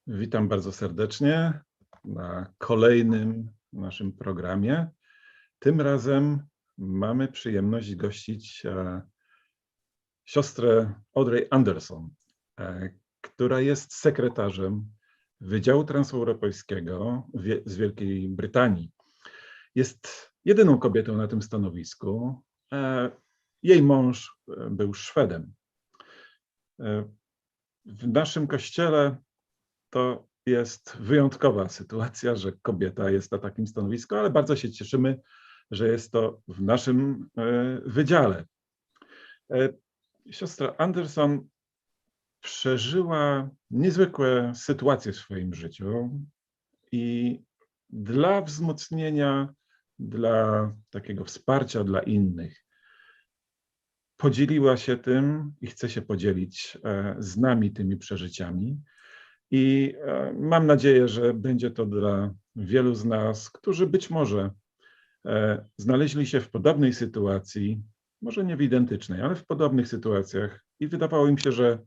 Witam bardzo serdecznie na kolejnym naszym programie. Tym razem mamy przyjemność gościć siostrę Audrey Anderson, która jest sekretarzem Wydziału Transeuropejskiego z Wielkiej Brytanii. Jest jedyną kobietą na tym stanowisku. Jej mąż był Szwedem. W naszym kościele to jest wyjątkowa sytuacja, że kobieta jest na takim stanowisku, ale bardzo się cieszymy, że jest to w naszym wydziale. Siostra Anderson przeżyła niezwykłe sytuacje w swoim życiu i dla wzmocnienia, dla takiego wsparcia dla innych podzieliła się tym i chce się podzielić z nami tymi przeżyciami. I mam nadzieję, że będzie to dla wielu z nas, którzy być może znaleźli się w podobnej sytuacji, może nie w identycznej, ale w podobnych sytuacjach i wydawało im się, że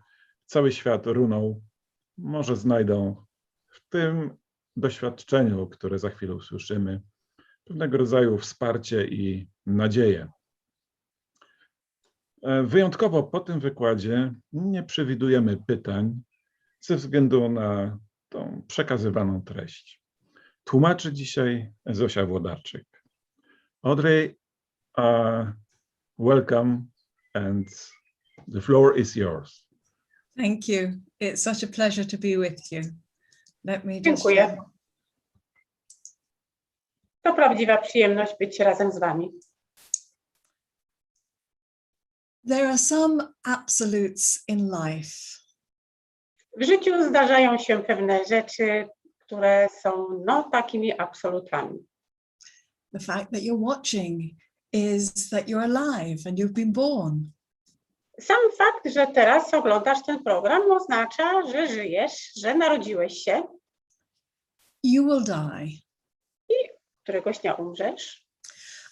cały świat runął, może znajdą w tym doświadczeniu, które za chwilę usłyszymy, pewnego rodzaju wsparcie i nadzieję. Wyjątkowo po tym wykładzie nie przewidujemy pytań ze względu na tą przekazywaną treść. Tłumaczy dzisiaj Zosia Włodarczyk. Audrey, welcome and the floor is yours. Thank you. It's such a pleasure to be with you. Let me just... Dziękuję. To prawdziwa przyjemność być razem z wami. There are some absolutes in life. W życiu zdarzają się pewne rzeczy, które są takimi absolutami. The fact that you're watching is that you're alive and you've been born. Sam fakt, że teraz oglądasz ten program, oznacza, że żyjesz, że narodziłeś się. You will die. I któregoś dnia umrzesz.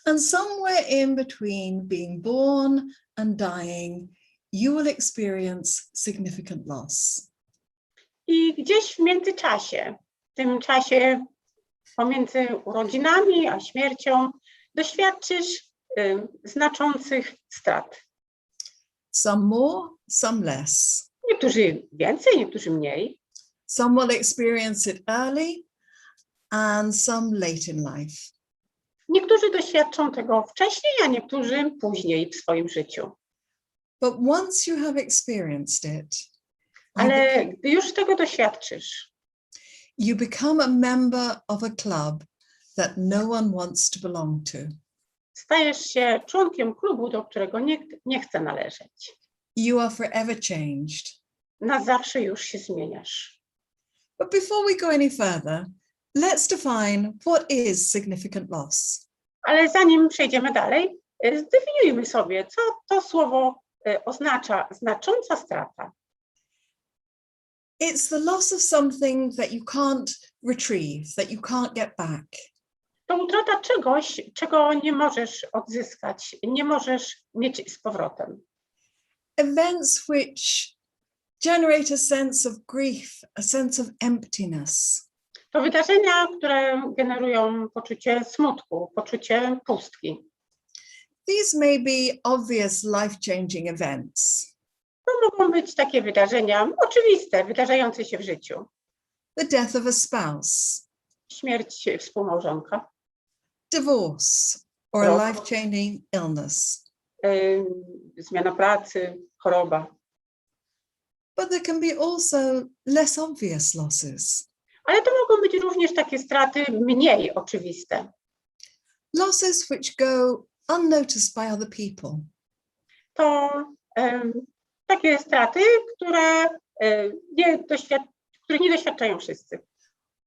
And somewhere in between being born and dying, you will experience significant loss. I gdzieś w międzyczasie, w tym czasie pomiędzy urodzinami a śmiercią, doświadczysz znaczących strat. Some more, some less. Niektórzy więcej, niektórzy mniej. Some will experience it early and some late in life. Niektórzy doświadczą tego wcześniej, a niektórzy później w swoim życiu. But once you have experienced it, Ale gdy już tego doświadczysz, you become a member of a club that no one wants to belong to. stajesz się członkiem klubu, do którego nikt nie chce należeć. You are forever changed. Na zawsze już się zmieniasz. But before we go any further, let's define what is significant loss. Ale zanim przejdziemy dalej, zdefiniujmy sobie, co to słowo oznacza znacząca strata. It's the loss of something that you can't retrieve, that you can't get back. To utrata czegoś, czego nie możesz odzyskać, nie możesz mieć z powrotem. Events which generate a sense of grief, a sense of emptiness. To wydarzenia, które generują poczucie smutku, poczucie pustki. These may be obvious life-changing events. To mogą być takie wydarzenia oczywiste, wydarzające się w życiu. The death of a spouse, Śmierć współmałżonka, divorce, or a life-changing illness. Zmiana pracy, choroba. But there can be also less obvious losses. Ale to mogą być również takie straty mniej oczywiste. Losses which go unnoticed by other people. To takie straty, które nie doświadczają wszyscy.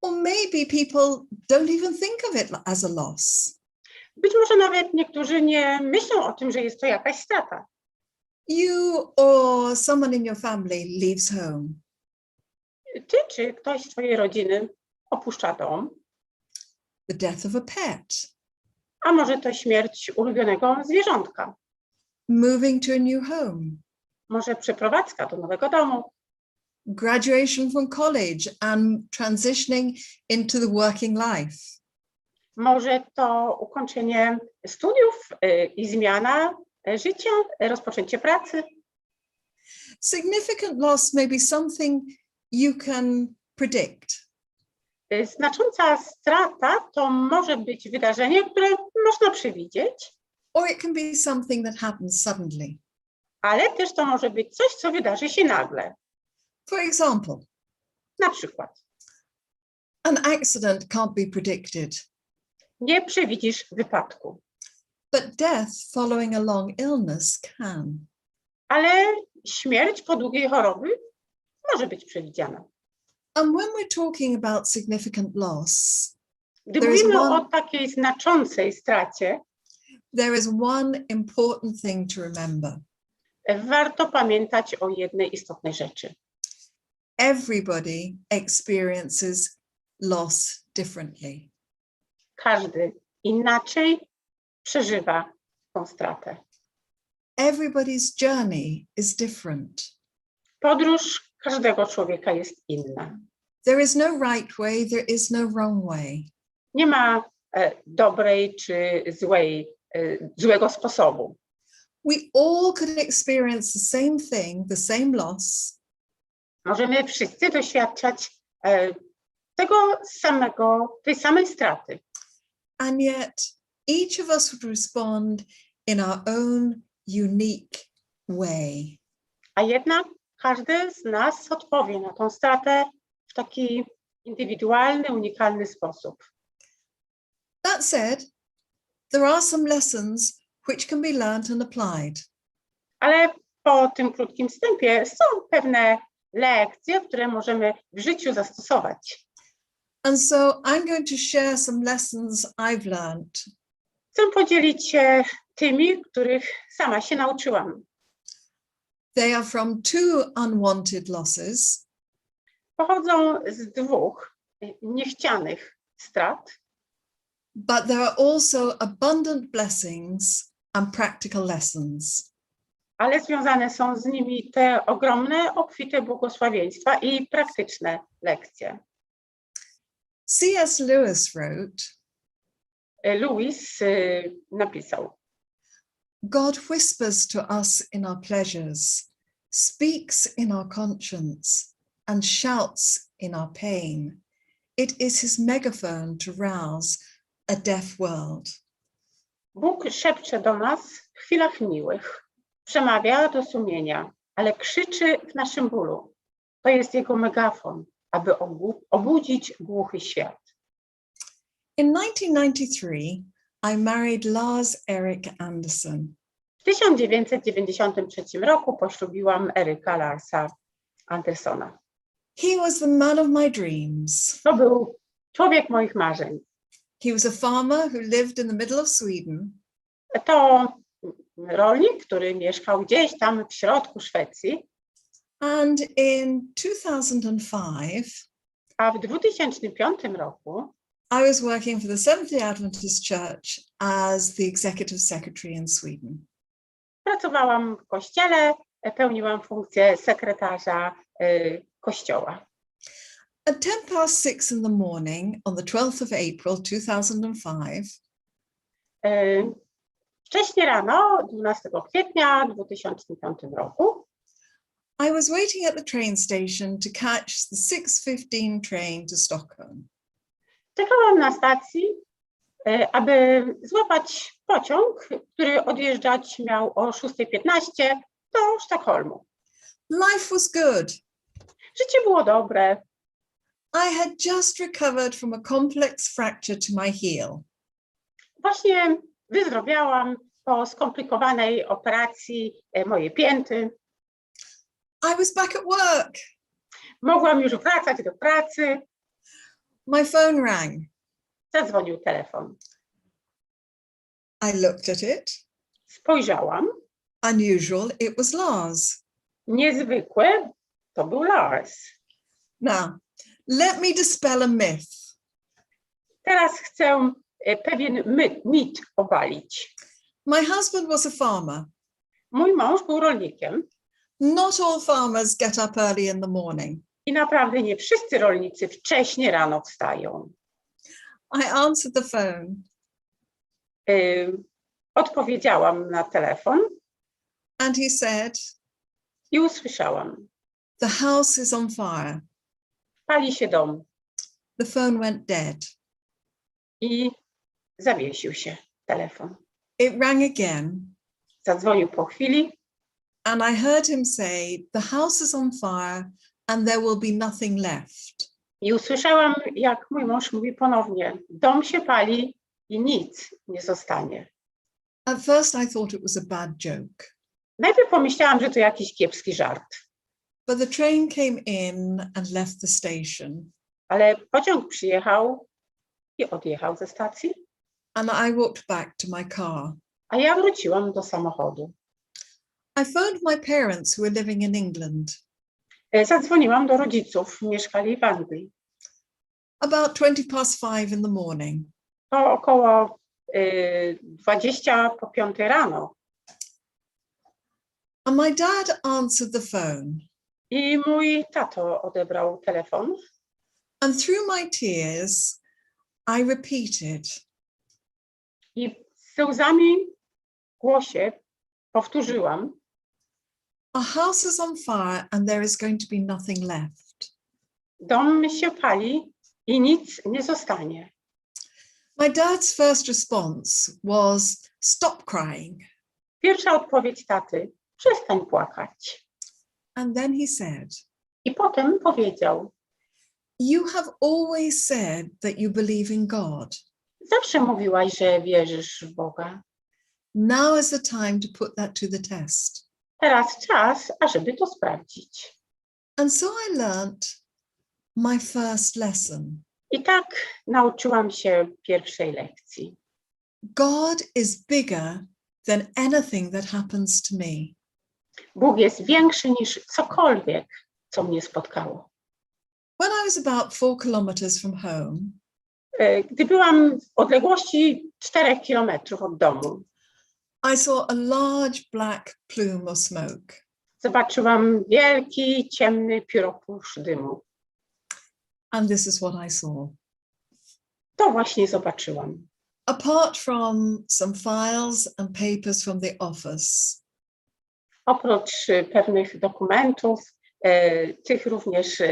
Or maybe people don't even think of it as a loss. Być może nawet niektórzy nie myślą o tym, że jest to jakaś strata. You or someone in your family leaves home. Ty czy ktoś z twojej rodziny opuszcza dom. The death of a pet. A może to śmierć ulubionego zwierzątka. Moving to a new home. Może przeprowadzka do nowego domu. graduation from college and transitioning into the working life. Może to ukończenie studiów i zmiana życia, rozpoczęcie pracy. Significant loss may be something you can predict. Znacząca strata to może być wydarzenie, które można przewidzieć, Or it can be something that happens suddenly. ale też to może być coś, co wydarzy się nagle. For example, Na przykład an accident can't be predicted, nie przewidzisz wypadku, but death following a long illness can. ale śmierć po długiej chorobie może być przewidziana. And when we're talking about significant loss, Gdy There is mówimy one- o takiej znaczącej stracie, there is one important thing to remember. warto pamiętać o jednej istotnej rzeczy. Everybody experiences loss differently. Każdy inaczej przeżywa tą stratę. Everybody's journey is different. Podróż każdego człowieka jest inna. There is no right way, there is no wrong way. Nie ma dobrej czy złego sposobu. We all could experience the same thing, the same loss, Możemy wszyscy doświadczać tej samej straty, and yet each of us would respond in our own unique way. a jednak każdy z nas odpowie na tą stratę w taki indywidualny, unikalny sposób. That said, there are some lessons which can be learned and applied. Ale po tym krótkim wstępie są pewne lekcje, które możemy w życiu zastosować. And so I'm going to share some lessons I've learned. Chcę podzielić się tymi, których sama się nauczyłam. They are from two unwanted losses, Pochodzą z dwóch niechcianych strat, but there are also abundant blessings and practical lessons. ale związane są z nimi te ogromne, obfite błogosławieństwa i praktyczne lekcje. C.S. Lewis wrote, Lewis napisał: God whispers to us in our pleasures, speaks in our conscience, and shouts in our pain. It is his megaphone to rouse a deaf world. Bóg szepcze do nas w chwilach miłych, przemawia do sumienia, ale krzyczy w naszym bólu. To jest jego megafon, aby obudzić głuchy świat. In 1993, I married Lars Erik Anderson. W 1993 roku poślubiłam Eryka Larsa Andersona. He was the man of my dreams. To był człowiek moich marzeń. He was a farmer who lived in the middle of Sweden. To rolnik, który mieszkał gdzieś tam w środku Szwecji, And in 2005, a w 2005 roku I was working for the Seventh-day Adventist Church as the executive secretary in Sweden. pracowałam w kościele, pełniłam funkcję sekretarza kościoła. At 6:10 in the morning on the 12th of April 2005, Wcześniej rano, 12 kwietnia 2005 roku, I was waiting at the train station to catch the 6:15 train to Stockholm. czekałam na stacji, aby złapać pociąg, który odjeżdżać miał o 6:15 do Sztokholmu. Life was good. Życie było dobre. I had just recovered from a complex fracture to my heel. Właśnie wyzdrowiałam po skomplikowanej operacji mojej pięty. I was back at work. Mogłam już wracać do pracy. My phone rang. Zadzwonił telefon. I looked at it. Spojrzałam. Unusual, it was Lars. Niezwykłe, to był Lars. Now, let me dispel a myth. Teraz chcę pewien mit obalić. My husband was a farmer, Mój mąż był rolnikiem, Not all farmers get up early in the morning. I naprawdę nie wszyscy rolnicy wcześnie rano wstają. I answered the phone Odpowiedziałam na telefon and he said, i usłyszałam: the house is on fire. pali się dom. The phone went dead. I zawiesił się telefon. It rang again Zadzwonił po chwili and I heard him say, the house is on fire and there will be nothing left. i usłyszałam, jak mój mąż mówi ponownie: dom się pali i nic nie zostanie. At first I thought it was a bad joke, Najpierw pomyślałam, że to jakiś kiepski żart, but the train came in and left the station ale pociąg przyjechał i odjechał ze stacji, and I walked back to my car. a ja wróciłam do samochodu. I phoned my parents who were living in England. Zadzwoniłam do rodziców, mieszkali w Anglii. About 5:20 in the morning. To około 5:20 rano. And my dad answered the phone. I mój tato odebrał telefon. And through my tears, I repeated, I z łzami w głosie powtórzyłam: our house is on fire and there is going to be nothing left. dom się pali i nic nie zostanie. My dad's first response was, stop crying. Pierwsza odpowiedź taty: przestań płakać. And then he said, I potem powiedział: you have always said that you believe in God. zawsze mówiłaś, że wierzysz w Boga. Now is the time to put that to the test. Teraz czas, ażeby to sprawdzić. And so I learnt my first lesson. I tak nauczyłam się pierwszej lekcji. God is bigger than anything that happens to me. Bóg jest większy niż cokolwiek, co mnie spotkało. When I was about 4 kilometers from home, Gdy byłam w odległości 4 kilometrów od domu, I saw a large black plume of smoke. zobaczyłam wielki, ciemny pióropusz dymu. And this is what I saw. To właśnie zobaczyłam. Apart from some files and papers from the office, Oprócz pewnych dokumentów, tych również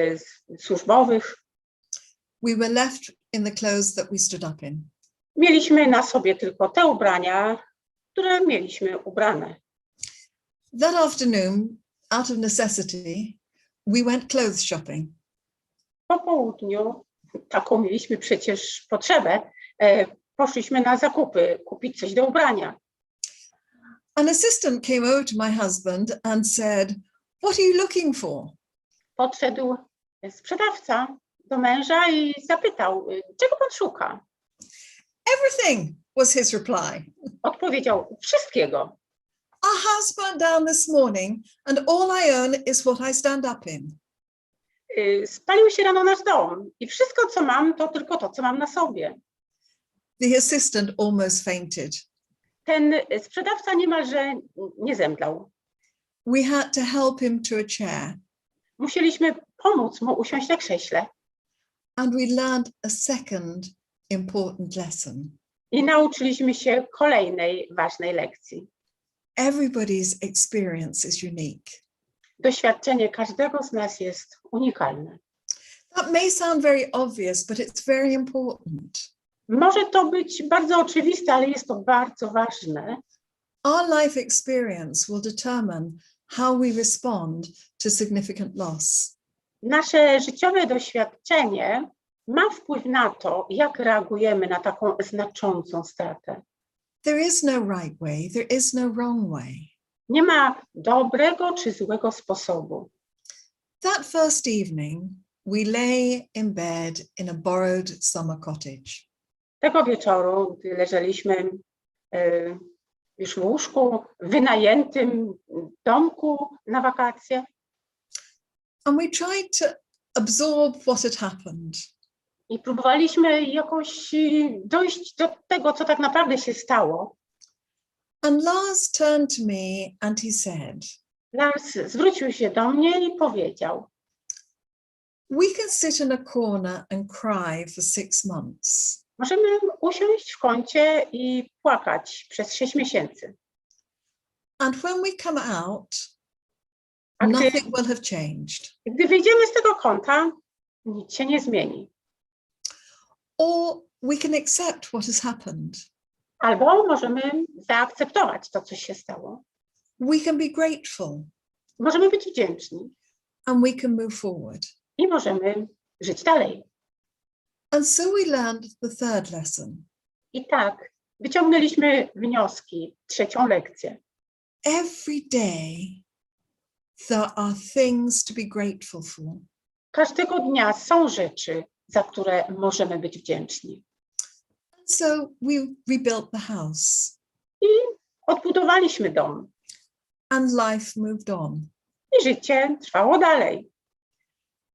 służbowych, we were left in the clothes that we stood up in. mieliśmy na sobie tylko te ubrania, które mieliśmy ubrane. That afternoon, out of necessity, we went clothes shopping. Po południu, taką mieliśmy przecież potrzebę, poszliśmy na zakupy, kupić coś do ubrania. An assistant came over to my husband and said, what are you looking for? Podszedł sprzedawca do męża i zapytał: czego pan szuka? Everything, was his reply. Odpowiedział: wszystkiego. Our house burned down this morning and all I own is what I stand up in. Spalił się rano nasz dom i wszystko, co mam, to tylko to, co mam na sobie. The assistant almost fainted. Ten sprzedawca niemalże nie zemdlał. We had to help him to a chair Musieliśmy pomóc mu usiąść na krześle. and we learned a second important lesson. I nauczyliśmy się kolejnej ważnej lekcji. Everybody's experience is unique. Doświadczenie każdego z nas jest unikalne. That may sound very obvious, but it's very important. Może to być bardzo oczywiste, ale jest to bardzo ważne. Our life experience will determine how we respond to significant loss. Nasze życiowe doświadczenie ma wpływ na to, jak reagujemy na taką znaczącą stratę. There is no right way, there is no wrong way. Nie ma dobrego czy złego sposobu. That first evening, we lay in bed in a borrowed summer cottage. Tego wieczoru, gdy leżeliśmy już w łóżku, w wynajętym domku na wakacje, And we tried to absorb what had happened. i próbowaliśmy jakoś dojść do tego, co tak naprawdę się stało. And Lars turned to me and he said, Lars zwrócił się do mnie i powiedział: We can sit in a corner and cry for 6 months. możemy usiąść w kącie i płakać przez 6 miesięcy. And when we come out, A gdy, nothing will have changed. gdy wyjdziemy z tego kąta, nic się nie zmieni. Or we can accept what has happened. Albo możemy zaakceptować to, co się stało. We can be grateful Możemy być wdzięczni and we can move forward. i możemy żyć dalej. And so we learned the third lesson. I tak wyciągnęliśmy wnioski, 3. lekcję. Every day there are things to be grateful for. Każdego dnia są rzeczy, za które możemy być wdzięczni. And so we rebuilt the house I odbudowaliśmy dom. and life moved on. I życie trwało dalej.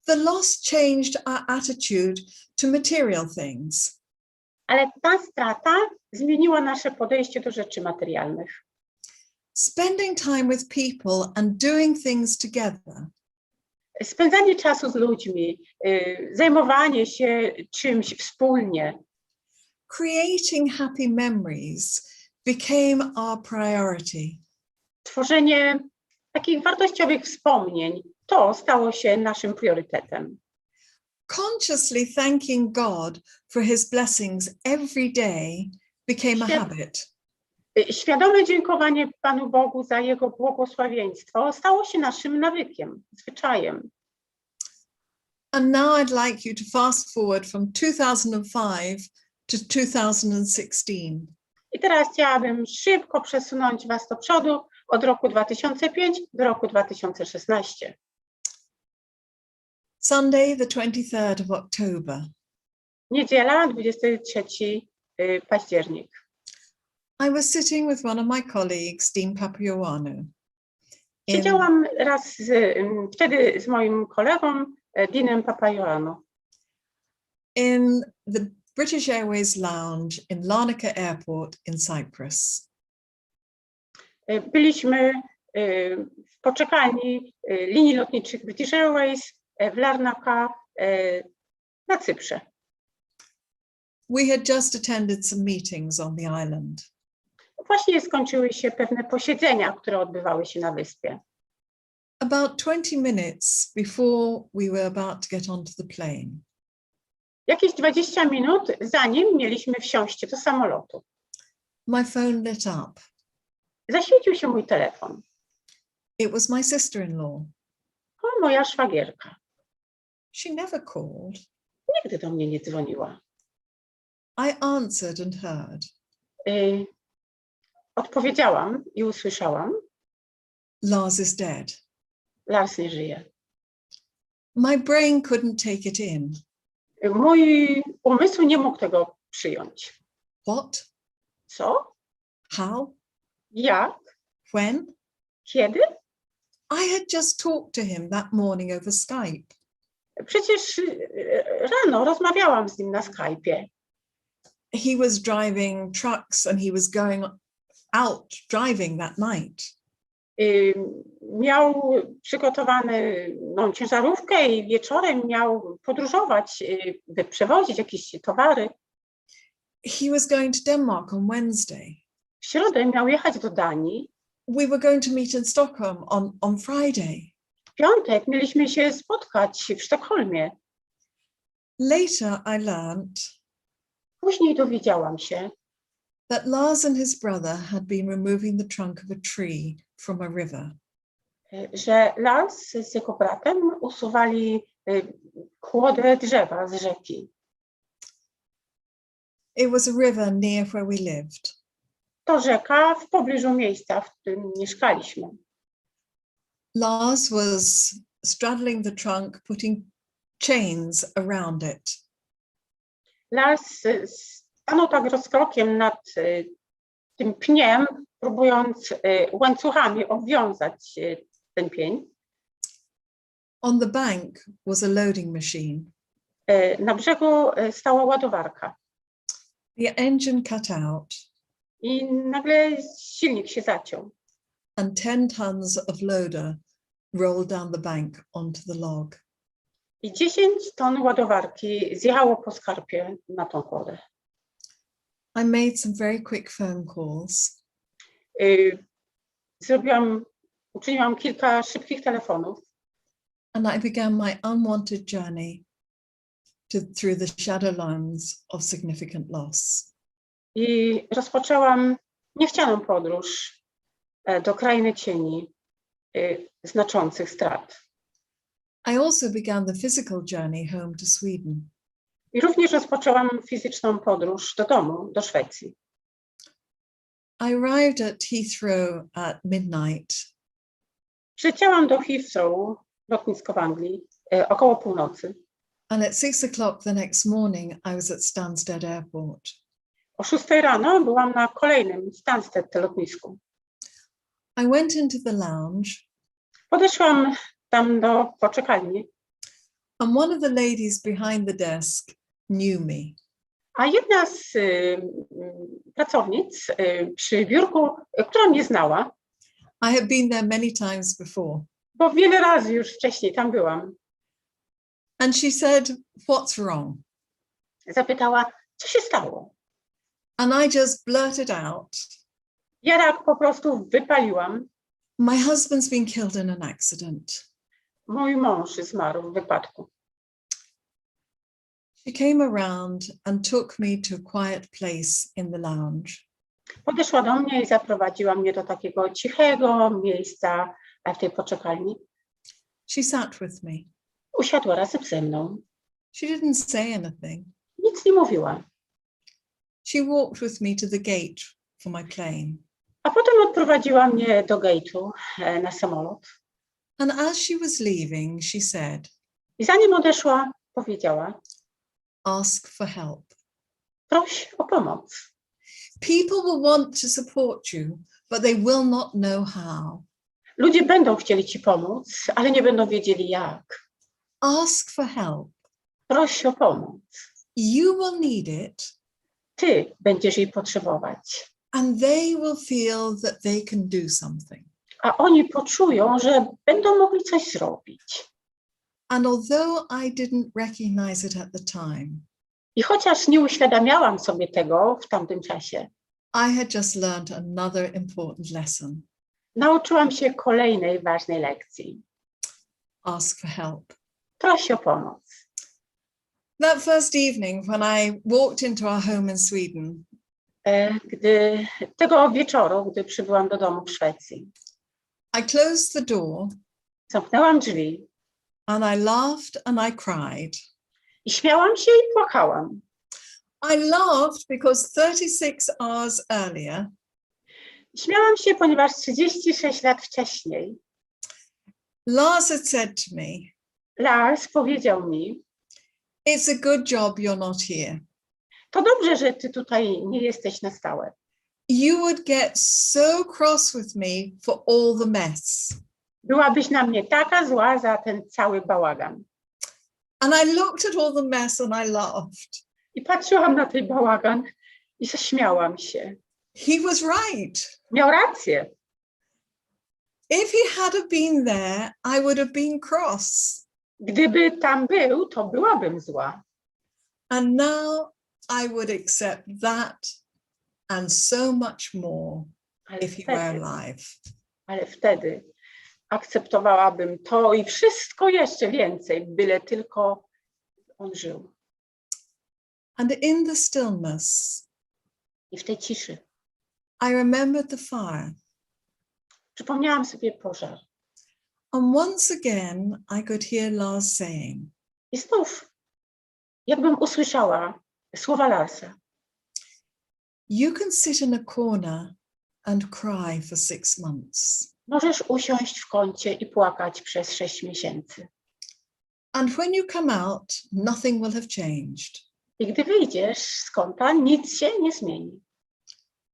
The loss changed our attitude to material things. Ale ta strata zmieniła nasze podejście do rzeczy materialnych. Spending time with people and doing things together Spędzanie czasu z ludźmi, zajmowanie się czymś wspólnie, creating happy memories became our priority. tworzenie takich wartościowych wspomnień, to stało się naszym priorytetem. Consciously thanking God for his blessings every day became a habit. Świadome dziękowanie Panu Bogu za Jego błogosławieństwo stało się naszym nawykiem, zwyczajem. And now I'd like you to fast forward from 2005 to 2016. I teraz chciałabym szybko przesunąć Was do przodu od roku 2005 do roku 2016. Sunday, the 23rd of October. Niedziela, 23 październik. I was sitting with one of my colleagues, Dean Papaioannou. Siedziałam wtedy z moim kolegą, Deanem Papaioannou, in the British Airways lounge in Larnaca Airport in Cyprus. Byliśmy w poczekalni linii lotniczych British Airways w Larnaca na Cyprze. We had just attended some meetings on the island. Właśnie skończyły się pewne posiedzenia, które odbywały się na wyspie. About 20 minutes before we were about to get onto the plane, Jakieś 20 minut zanim mieliśmy wsiąść do samolotu. my phone lit up. Zaświecił się mój telefon. It was my sister-in-law. O, moja szwagierka. She never called. Nigdy do mnie nie dzwoniła. I answered and heard. Odpowiedziałam i usłyszałam: Lars is dead. Lars nie żyje. My brain couldn't take it in. Mój umysł nie mógł tego przyjąć. What? Co? How? Jak? When? Kiedy? I had just talked to him that morning over Skype. Przecież rano rozmawiałam z nim na Skype'ie. He was driving trucks and he was going out driving that night. Miał przygotowane ciężarówkę i wieczorem miał podróżować, przewozić jakieś towary. He was going to Denmark on Wednesday. W środę miał jechać do Danii. We were going to meet in Stockholm on Friday. W piątek mieliśmy się spotkać w Sztokholmie. Later I learned Później dowiedziałam się, that Lars and his brother had been removing the trunk of a tree from a river. że Lars z jego bratem usuwali kłodę drzewa z rzeki. It was a river near where we lived. To rzeka w pobliżu miejsca, w którym mieszkaliśmy. Lars was straddling the trunk, putting chains around it. Lars stanął tak rozkrokiem nad tym pniem, próbując łańcuchami obwiązać ten pień. On the bank was a loading machine. Na brzegu stała ładowarka. The engine cut out I nagle silnik się zaciął. and 10 tons of loader rolled down the bank onto the log. I 10 ton ładowarki zjechało po skarpie na tą wodę. I made some very quick phone calls. Uczyniłam kilka szybkich telefonów And I began my unwanted journey through the shadowlands of significant loss. i rozpoczęłam niechcianą podróż do krainy cieni znaczących strat. I also began the physical journey home to Sweden. I również rozpoczęłam fizyczną podróż do domu, do Szwecji. I arrived at Heathrow at midnight. Przyleciałam do Heathrow, lotnisko w Anglii, około północy. And at 6 o'clock the next morning, I was at Stansted Airport. O 6 rano byłam na kolejnym Stansted lotnisku. I went into the lounge, Podeszłam tam do poczekalni, and one of the ladies behind the desk knew me. a jedna z pracownic przy biurku, która mnie znała, I had been there many times before. bo wiele razy już wcześniej tam byłam, And she said, "What's wrong?" zapytała, co się stało. And I just blurted out, Ja tak po prostu wypaliłam. "My husband's been killed in an accident." Mój mąż zmarł w wypadku. She came around and took me to a quiet place in the lounge. Podeszła do mnie i zaprowadziła mnie do takiego cichego miejsca w tej poczekalni. She sat with me. Usiadła razem ze mną. She didn't say anything. Nic nie mówiła. She walked with me to the gate for my plane. A potem odprowadziła mnie do gate'u na samolot. And as she was leaving, she said, I zanim odeszła, powiedziała, "Ask for help. proś o pomoc. People will want to support you, but they will not know how. Ludzie będą chcieli ci pomóc, ale nie będą wiedzieli jak. Ask for help. Proś o pomoc. You will need it, Ty będziesz jej potrzebować. and they will feel that they can do something. A oni poczują, że będą mogli coś zrobić. And although I didn't recognize it at the time, I chociaż nie uświadamiałam sobie tego w tamtym czasie, I had just learned another important lesson. nauczyłam się kolejnej ważnej lekcji. Ask for help. Proś o pomoc. That first evening when I walked into our home in Sweden, Tego wieczoru, gdy przybyłam do domu w Szwecji, I closed the door zamknęłam drzwi and I laughed and I cried. i śmiałam się i płakałam. I laughed because 36 hours earlier, Śmiałam się, ponieważ 36 lat wcześniej Lars had said to me, Lars powiedział mi, "It's a good job you're not here. to dobrze, że ty tutaj nie jesteś na stałe. You would get so cross with me for all the mess." Byłabyś na mnie taka zła za ten cały bałagan. And I looked at all the mess and I laughed. I patrzyłam na ten bałagan i zaśmiałam się. He was right. Miał rację. If he had been there, I would have been cross. Gdyby tam był, to byłabym zła. And now I would accept that and so much more if he were alive. Ale wtedy akceptowałabym to i wszystko jeszcze więcej, byle tylko on żył. And in the stillness, I w tej ciszy I remembered the fire. przypomniałam sobie pożar. And once again, I could hear Lars saying, I znów jakbym usłyszała słowa Larsa. "You can sit in a corner and cry for 6 months. Możesz usiąść w kącie i płakać przez 6 miesięcy. And when you come out, nothing will have changed. I gdy wyjdziesz z kąta, nic się nie zmieni.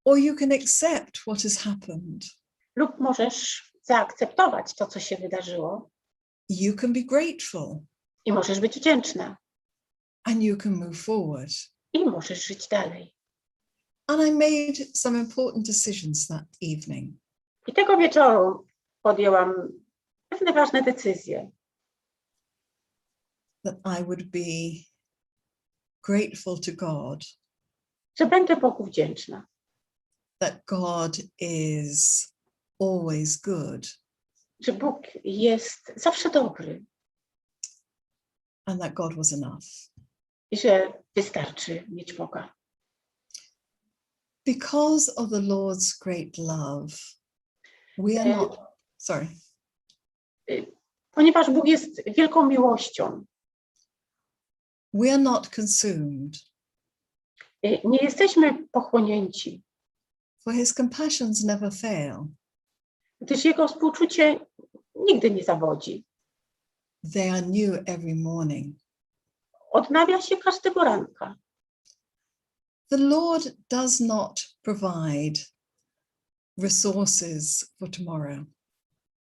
Or you can accept what has happened. Lub możesz zaakceptować to, co się wydarzyło. You can be grateful I możesz być wdzięczna. and you can move forward." I możesz żyć dalej. And I made some important decisions that evening. I tego wieczoru podjęłam pewne ważne decyzje, that I would be grateful to God że będę Bogu wdzięczna, that God is always good że Bóg jest zawsze dobry and that God was enough. i że wystarczy mieć Boga. Because of the Lord's great love, we are not, sorry, Ponieważ Bóg jest wielką miłością, we are not consumed, nie jesteśmy pochłonięci, for his compassions never fail. gdyż Jego współczucie nigdy nie zawodzi. They are new every morning. Odnawia się każdego ranka. The Lord does not provide resources for tomorrow.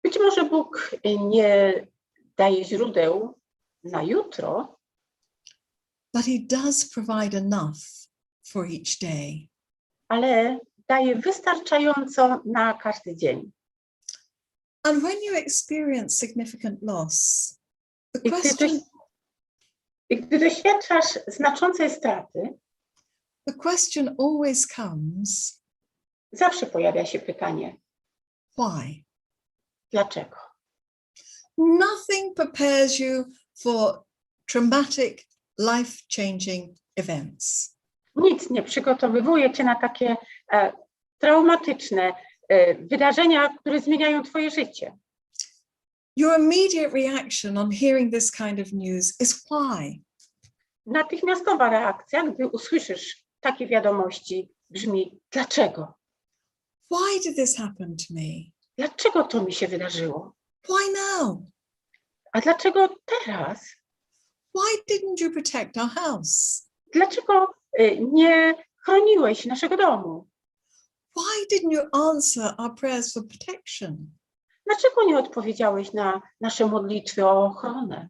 Być może Bóg nie daje źródeł na jutro, But he does provide enough for each day. ale daje wystarczająco na każdy dzień. And when you experience significant loss, the I question, gdy doświadczasz znaczącej straty, the question always comes, zawsze pojawia się pytanie, why? dlaczego? Nothing prepares you for traumatic, life-changing events. Nic nie przygotowywuje cię na takie traumatyczne wydarzenia, które zmieniają twoje życie. Your immediate reaction on hearing this kind of news is why? Natychmiastowa reakcja, gdy usłyszysz takie wiadomości, brzmi dlaczego? Why did this happen to me? Dlaczego to mi się wydarzyło? Why now? A dlaczego teraz? Why didn't you protect our house? Dlaczego nie chroniłeś naszego domu? Why didn't you answer our prayers for protection? Dlaczego nie odpowiedziałeś na nasze modlitwy o ochronę?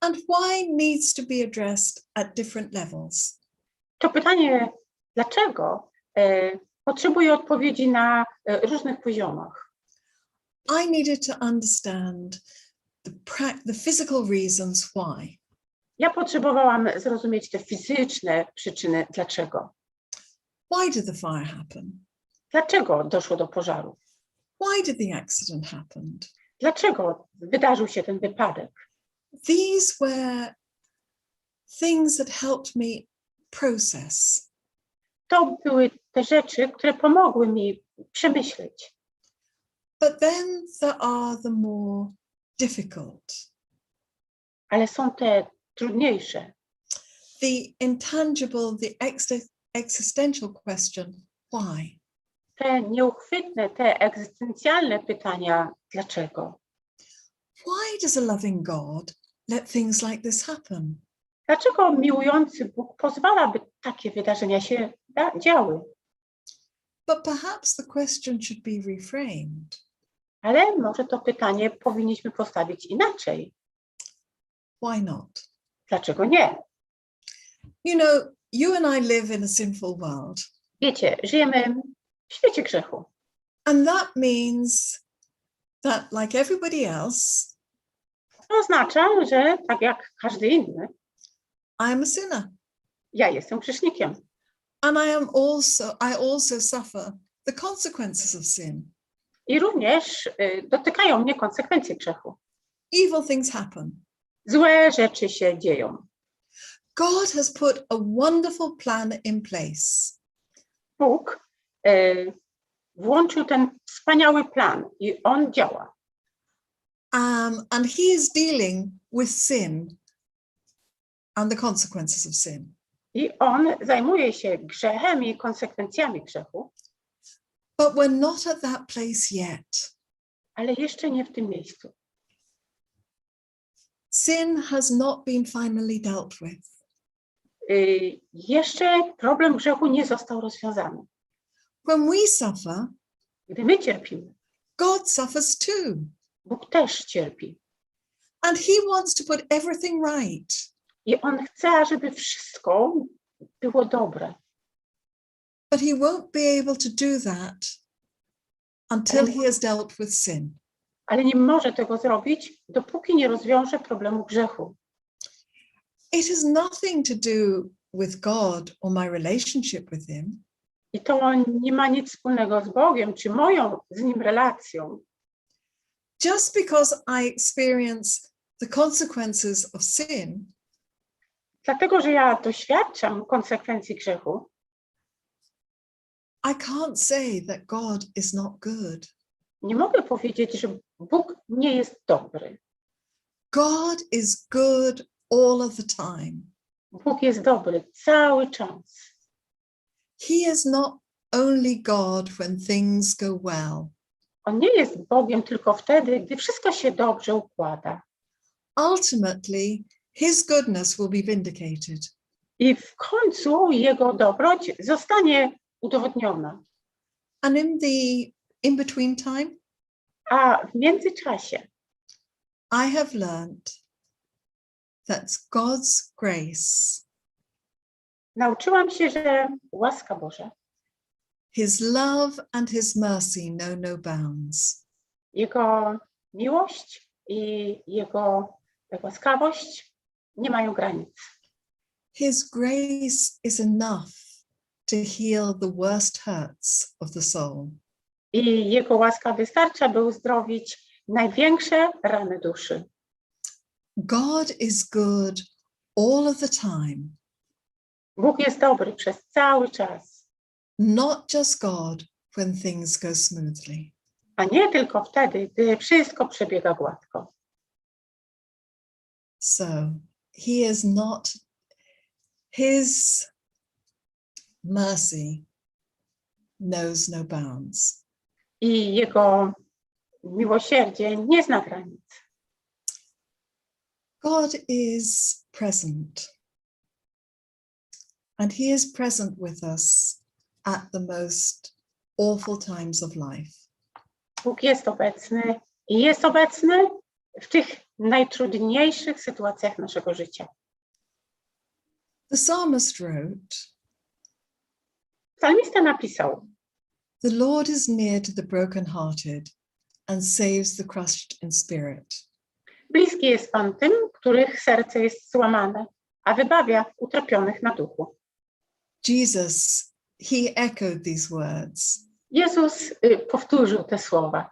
And why needs to be addressed at different levels? To pytanie dlaczego potrzebuje odpowiedzi na różnych poziomach. I needed to understand the physical reasons why. Ja potrzebowałam zrozumieć te fizyczne przyczyny dlaczego. Why did the fire happen? Dlaczego doszło do pożaru? Why did the accident happen? Dlaczego wydarzył się ten wypadek? These were things that helped me process. To były te rzeczy, które pomogły mi przemyśleć. But then there are the more difficult, Ale są te trudniejsze. the intangible, the existential question, why? Te nieuchwytne, te egzystencjalne pytania dlaczego? Why does a loving God let things like this happen? Dlaczego miłujący Bóg pozwala, by takie wydarzenia się działy? But perhaps the question should be reframed. Ale może to pytanie powinniśmy postawić inaczej. Why not? Dlaczego nie? You know, you and I live in a sinful world, Wiecie, żyjemy w świecie grzechu. and that means that, like everybody else, To oznacza, że tak jak każdy inny, I am a sinner, ja jestem grzesznikiem. and I also suffer the consequences of sin. I również dotykają mnie konsekwencje grzechu. Evil things happen. Złe rzeczy się dzieją. God has put a wonderful plan in place. Bóg włączył ten wspaniały plan i on działa. And he is dealing with sin and the consequences of sin. I on zajmuje się grzechem i konsekwencjami grzechu, But we're not at that place yet. ale jeszcze nie w tym miejscu. Sin has not been finally dealt with. Jeszcze problem grzechu nie został rozwiązany. When we suffer, Gdy my cierpimy, God suffers too. Bóg też cierpi. And he wants to put everything right. I on chce, żeby wszystko było dobre. But he won't be able to do that until he has dealt with sin. Ale nie może tego zrobić, dopóki nie rozwiąże problemu grzechu. It has nothing to do with God or my relationship with him. I to nie ma nic wspólnego z Bogiem, czy moją z Nim relacją. Just because I experience the consequences of sin, Dlatego, że ja doświadczam konsekwencji grzechu, I can't say that God is not good. nie mogę powiedzieć, że Bóg nie jest dobry. God is good all of the time. Bóg jest dobry cały czas. He is not only God when things go well. On nie jest Bogiem tylko wtedy, gdy wszystko się dobrze układa. Ultimately, his goodness will be vindicated. I w końcu Jego dobroć zostanie udowodniona. And in the in-between time, A w międzyczasie I have learned that God's grace, nauczyłam się, że łaska Boża, his love and his mercy know no bounds. Jego miłość i Jego łaskawość nie mają granic. His grace is enough to heal the worst hurts of the soul. I Jego łaska wystarcza, by uzdrowić największe rany duszy. God is good all of the time, Bóg jest dobry przez cały czas, not just God when things go smoothly. a nie tylko wtedy, gdy wszystko przebiega gładko. So he is not, his mercy knows no bounds. I Jego miłosierdzie nie zna granic. God is present, and he is present with us at the most awful times of life. Bóg jest obecny i jest obecny w tych najtrudniejszych sytuacjach naszego życia. The psalmist wrote, Psalmista napisał: "The Lord is near to the brokenhearted and saves the crushed in spirit." bliski jest Pan tym, których serce jest złamane, a wybawia utrapionych na duchu. Jesus, he echoed these words. Jezus powtórzył te słowa.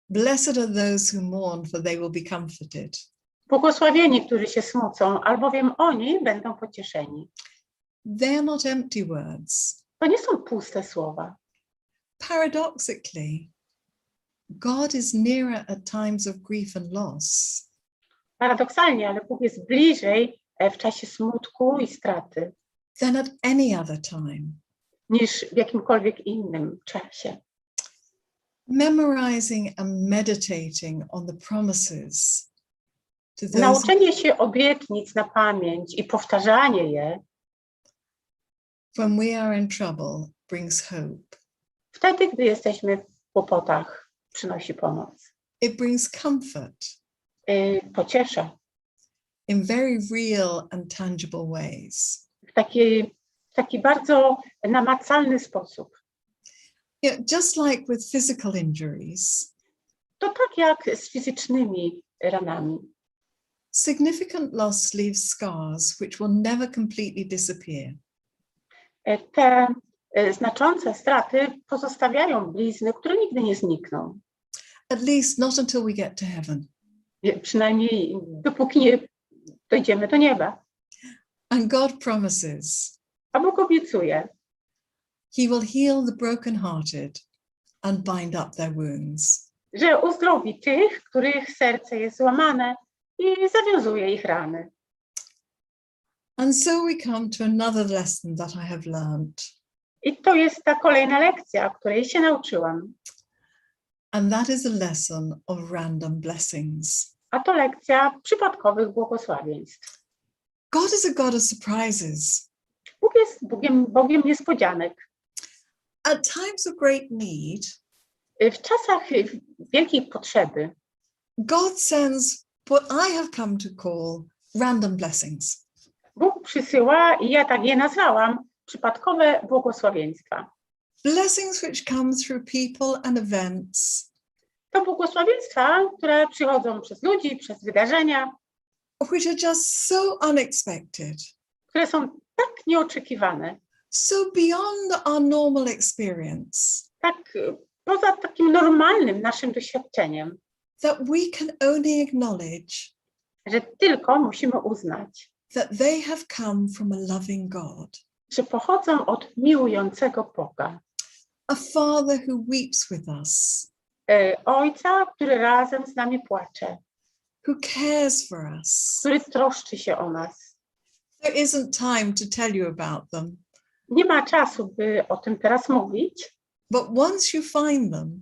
Blessed are those who mourn, for they will be comforted. Błogosławieni, którzy się smucą, albowiem oni będą pocieszeni. They're not empty words. To nie są puste słowa. Paradoxically, God is nearer at times of grief and loss Paradoksalnie, ale Bóg jest bliżej w czasie smutku i straty than at any other time. niż w jakimkolwiek innym czasie. Memorizing and meditating on the promises to those Nauczenie się obietnic na pamięć i powtarzanie je when we are in trouble brings hope. wtedy, gdy jesteśmy w kłopotach, przynosi pomoc. It brings comfort Pociesza in very real and tangible ways. w taki bardzo namacalny sposób. Yeah, just like with physical injuries, To tak jak z fizycznymi ranami. significant loss leaves scars which will never completely disappear. Te znaczące straty pozostawiają blizny, które nigdy nie znikną. At least not until we get to heaven. Przynajmniej dopóki nie dojdziemy do nieba. And God promises A Bóg obiecuje, he will heal the brokenhearted and bind up their wounds. że uzdrowi tych, których serce jest złamane i zawiązuje ich rany. And so we come to another lesson that I have learned, I to jest ta kolejna lekcja, której się nauczyłam. and that is a lesson of random blessings. A to lekcja przypadkowych błogosławieństw. God is a God of surprises. Bóg jest Bogiem niespodzianek. At times of great need, W czasach wielkiej potrzeby God sends what I have come to call random blessings. Bóg przysyła, i ja tak je nazwałam, przypadkowe błogosławieństwa. blessings which come through people and events, To błogosławieństwa, które przychodzą przez ludzi, przez wydarzenia, which are just so unexpected, które są tak nieoczekiwane, so beyond our normal experience, tak poza takim normalnym naszym doświadczeniem, that we can only acknowledge że tylko musimy uznać, that they have come from a loving God, że pochodzą od miłującego Boga. a Father who weeps with us, Ojca, który razem z nami płacze, who cares for us. który troszczy się o nas. There isn't time to tell you about them, Nie ma czasu, by o tym teraz mówić, but once you find them,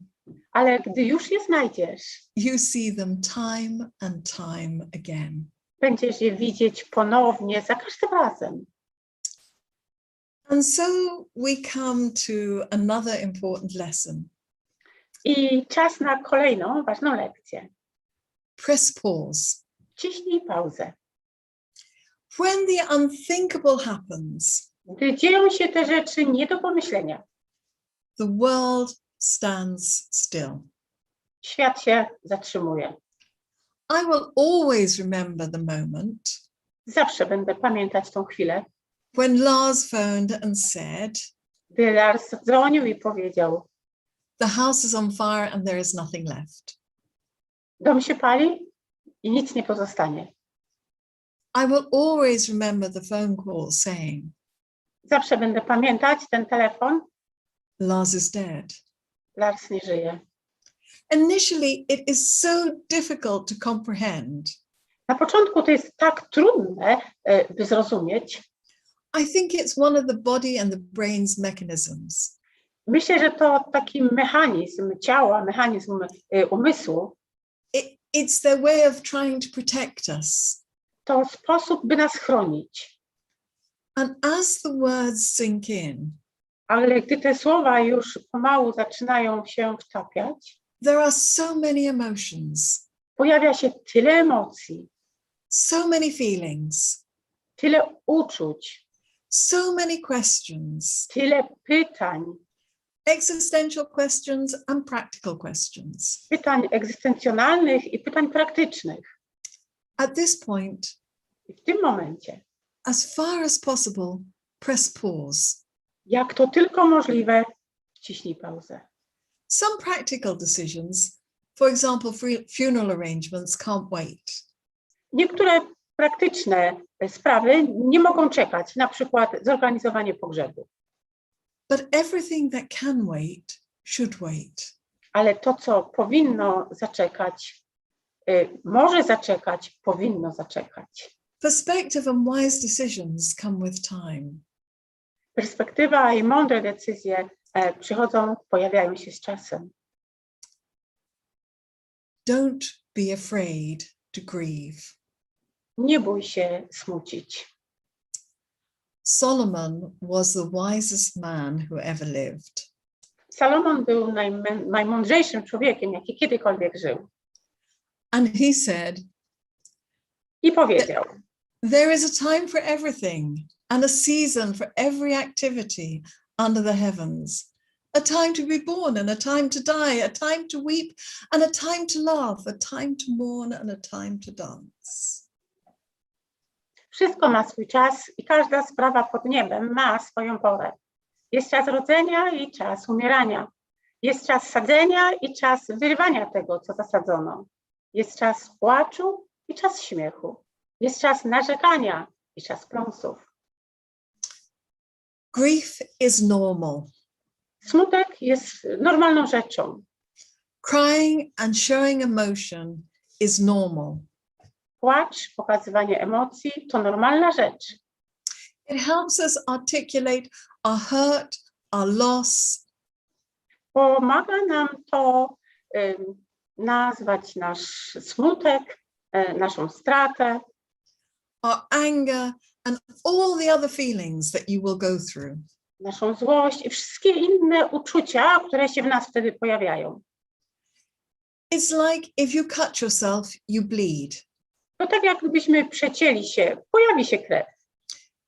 ale gdy już je znajdziesz, you see them time and time again. będziesz je widzieć ponownie za każdym razem. And so we come to another important lesson. I czas na kolejną ważną lekcję. Press pause. Ciśnij pauzę. When the unthinkable happens, Gdy dzieją się te rzeczy nie do pomyślenia, the world stands still. świat się zatrzymuje. I will always remember the moment Zawsze będę pamiętać tą chwilę, when Lars phoned and said, gdy Lars dzwonił i powiedział: the house is on fire and there is nothing left. dom się pali i nic nie pozostanie. I will always remember the phone call saying, Zawsze będę pamiętać ten telefon. Lars is dead. Lars nie żyje. Initially, it is so difficult to comprehend. Na początku to jest tak trudne, by zrozumieć. I think it's one of the body and the brain's mechanisms. Myślę, że to taki mechanizm ciała, mechanizm umysłu, It's their way of trying to protect us. to sposób, by nas chronić. And as the words sink in, Ale gdy te słowa już pomału zaczynają się wtapiać, there are so many emotions, pojawia się tyle emocji, so many feelings, tyle uczuć, so many questions, tyle pytań, existential questions and practical questions. pytań egzystencjonalnych i pytań praktycznych. At this point, I w tym momencie, as far as possible, press pause. jak to tylko możliwe, wciśnij pauzę. Some practical decisions, for example, funeral arrangements, can't wait. Niektóre praktyczne sprawy nie mogą czekać, na przykład zorganizowanie pogrzebu. But everything that can wait should wait. Ale to, co powinno zaczekać, może zaczekać, powinno zaczekać. Perspective and wise decisions come with time. Perspektywa i mądre decyzje pojawiają się z czasem. Don't be afraid to grieve. Nie bój się smucić. Solomon was the wisest man who ever lived. Salomon był najmądrzejszym człowiekiem, jaki kiedykolwiek żył. And he said, I powiedział: there is a time for everything and a season for every activity under the heavens. A time to be born and a time to die, a time to weep and a time to laugh, a time to mourn and a time to dance. Wszystko ma swój czas i każda sprawa pod niebem ma swoją porę. Jest czas rodzenia i czas umierania. Jest czas sadzenia i czas wyrywania tego, co zasadzono. Jest czas płaczu i czas śmiechu. Jest czas narzekania i czas pląsów. Grief is normal. Smutek jest normalną rzeczą. Crying and showing emotion is normal. Płacz, pokazywanie emocji to normalna rzecz. It helps us articulate our hurt, our loss, Pomaga nam to nazwać nasz smutek, naszą stratę, our anger, and all the other feelings that you will go through. naszą złość i wszystkie inne uczucia, które się w nas wtedy pojawiają. It's like if you cut yourself, you bleed. To tak jak gdybyśmy przecięli się, pojawi się krew.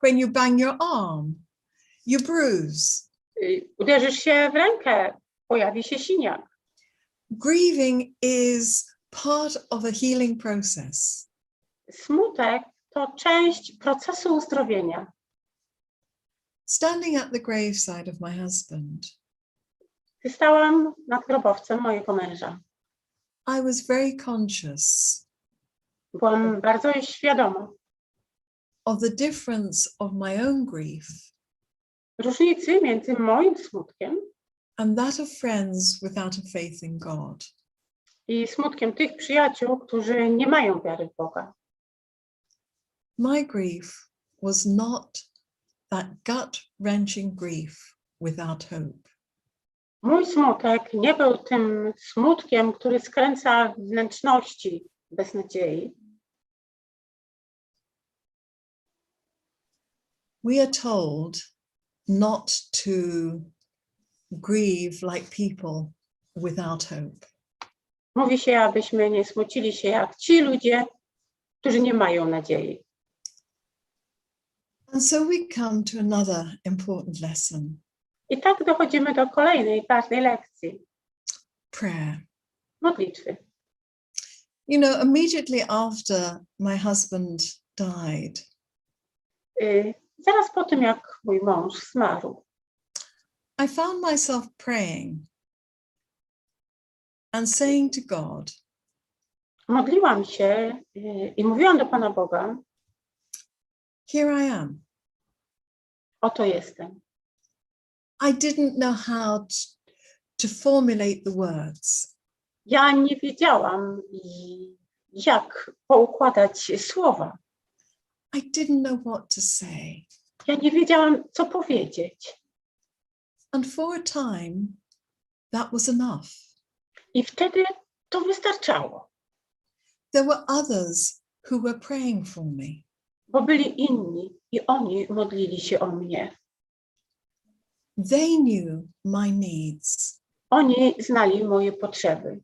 When you bang your arm, you bruise. uderzysz się w rękę, pojawi się siniak. Grieving is part of a healing process. Smutek to część procesu uzdrowienia. Standing at the graveside of my husband, Stałam nad grobowcem mojego męża. I was very conscious Byłam bardzo świadoma of the difference of my own grief różnicy między moim smutkiem and that of friends without a faith in God. i smutkiem tych przyjaciół, którzy nie mają wiary w Boga. My grief was not that gut-wrenching grief without hope. Mój smutek nie był tym smutkiem, który skręca wnętrzności bez nadziei. We are told not to grieve like people without hope. Mówi się, abyśmy nie smucili się jak ci ludzie, którzy nie mają nadziei. And so we come to another important lesson, I tak dochodzimy do kolejnej ważnej lekcji. prayer. Modlitwy. You know, immediately after my husband died, Zaraz po tym, jak mój mąż zmarł, I found myself praying and saying to God, modliłam się i mówiłam do Pana Boga, here I am. oto jestem. I didn't know how to formulate the words. Ja nie wiedziałam, jak poukładać słowa. I didn't know what to say. Ja nie wiedziałam, co powiedzieć. And for a time, that was enough. I wtedy to wystarczało, There were others who were praying for me. bo byli inni i oni modlili się o mnie. They knew my needs. Oni znali moje potrzeby.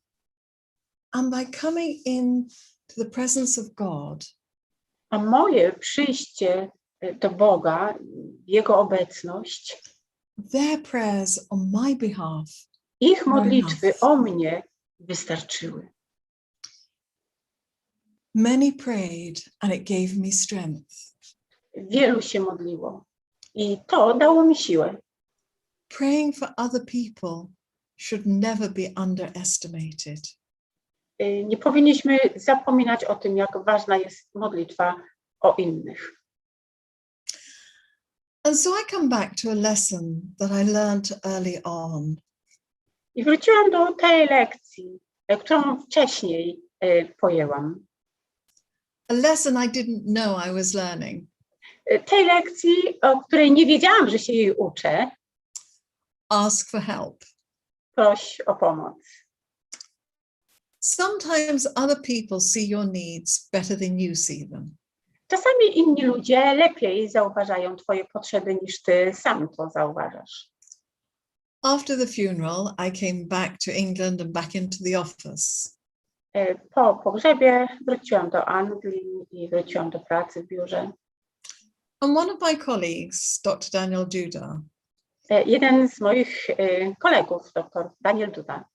And by coming in to the presence of God, A moje przyjście do Boga, Jego obecność, their prayers on my behalf, ich modlitwy o mnie wystarczyły. many prayed and it gave me strength. Wielu się modliło i to dało mi siłę. Praying for other people should never be underestimated. Nie powinniśmy zapominać o tym, jak ważna jest modlitwa o innych. And so I come back to a lesson that I learned early on. I wróciłam do tej lekcji, którą wcześniej pojęłam. A lesson I didn't know I was learning. Tej lekcji, o której nie wiedziałam, że się jej uczę. Ask for help. Proś o pomoc. Sometimes other people see your needs better than you see them. Czasami inni ludzie lepiej zauważają twoje potrzeby, niż ty sam to zauważasz. After the funeral, I came back to England and back into the office. Po pogrzebie wróciłam do Anglii i wróciłam do pracy w biurze. And one of my colleagues, Dr. Daniel Duda, Jeden z moich kolegów, dr Daniel Duda,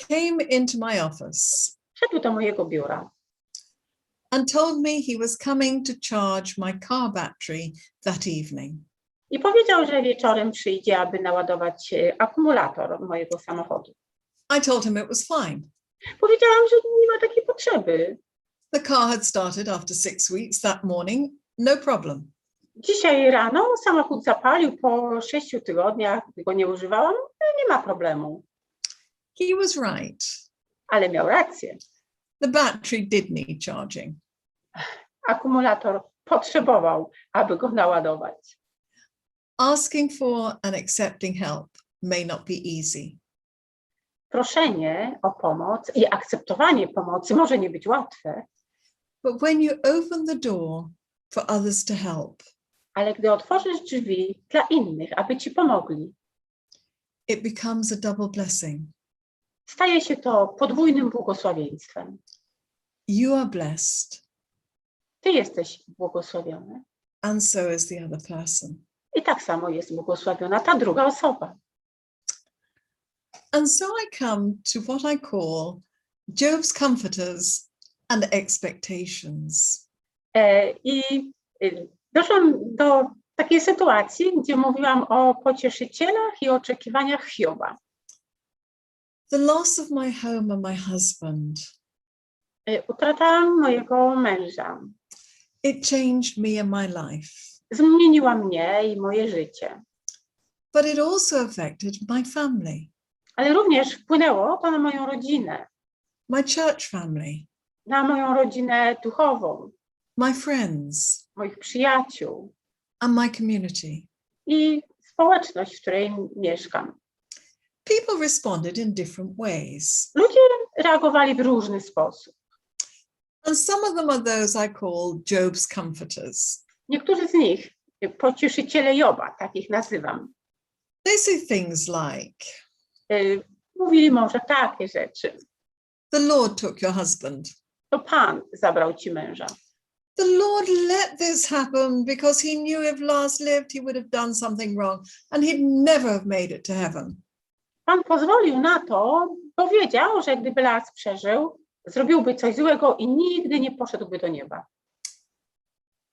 came into my office wszedł do mojego biura and told me he was coming to charge my car battery that evening. i powiedział, że wieczorem przyjdzie, aby naładować akumulator mojego samochodu. I told him it was fine. Powiedziałam, że nie ma takiej potrzeby. The car had started after 6 weeks that morning, no problem. Dzisiaj rano samochód zapalił po 6 tygodniach, gdy go nie używałam, nie ma problemu. He was right. Ale miał rację. The battery did need charging. Akumulator potrzebował, aby go naładować. Asking for and accepting help may not be easy. Proszenie o pomoc i akceptowanie pomocy może nie być łatwe, But when you open the door for others to help, ale gdy otworzysz drzwi dla innych, aby ci pomogli, it becomes a double blessing. staje się to podwójnym błogosławieństwem. You are blessed, Ty jesteś błogosławiony, and so is the other person. I tak samo jest błogosławiona ta druga osoba. And so I come to what I call Job's comforters and expectations. I doszłam do takiej sytuacji, gdzie mówiłam o pocieszycielach i oczekiwaniach Hioba. The loss of my home and my husband. Utrata mojego męża It changed me and my life. zmieniła mnie i moje życie. But it also affected my family, Ale również wpłynęło to na moją rodzinę, my church family, na moją rodzinę duchową, my friends, moich przyjaciół and my community. i społeczność, w której mieszkam. People responded in different ways. Ludzie reagowali w różny sposób. And some of them are those I call Job's comforters. Niektórzy z nich, pocieszyciele Joba, takich nazywam, They say things like, mówili może takie rzeczy. the Lord took your husband. To Pan zabrał ci męża. The Lord let this happen because he knew if Lars lived, he would have done something wrong and he'd never have made it to heaven. Pan pozwolił na to, bo wiedział, że gdyby Lars przeżył, zrobiłby coś złego i nigdy nie poszedłby do nieba.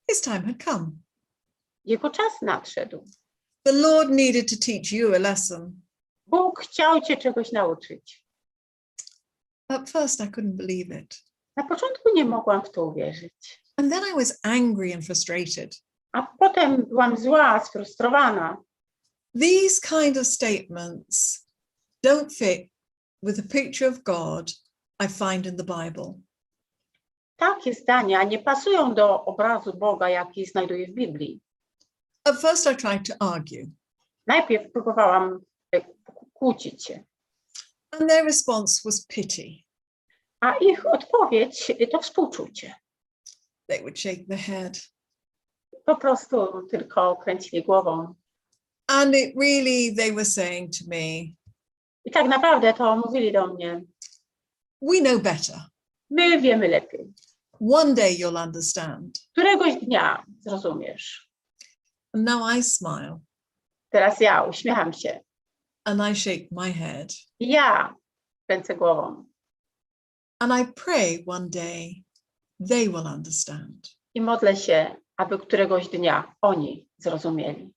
His time had come. Jego czas nadszedł. The Lord needed to teach you a lesson. Bóg chciał cię czegoś nauczyć. At first, I couldn't believe it. Na początku nie mogłam w to uwierzyć. And then I was angry and frustrated. A potem byłam zła, sfrustrowana. These kind of statements don't fit with the picture of God I find in the Bible. Takie zdania nie pasują do obrazu Boga, jaki znajduję w Biblii. At first, I tried to argue, Najpierw próbowałam kłócić się, and their response was pity. a ich odpowiedź to współczucie. They would shake their head. Po prostu tylko kręcili głową. And it really, they were saying to me, I tak naprawdę to mówili do mnie, we know better. my wiemy lepiej. One day you'll understand. Któregoś dnia zrozumiesz. And now I smile Teraz ja uśmiecham się. and I shake my head. I ja kręcę głową. And I pray one day they will understand. I modlę się, aby któregoś dnia oni zrozumieli.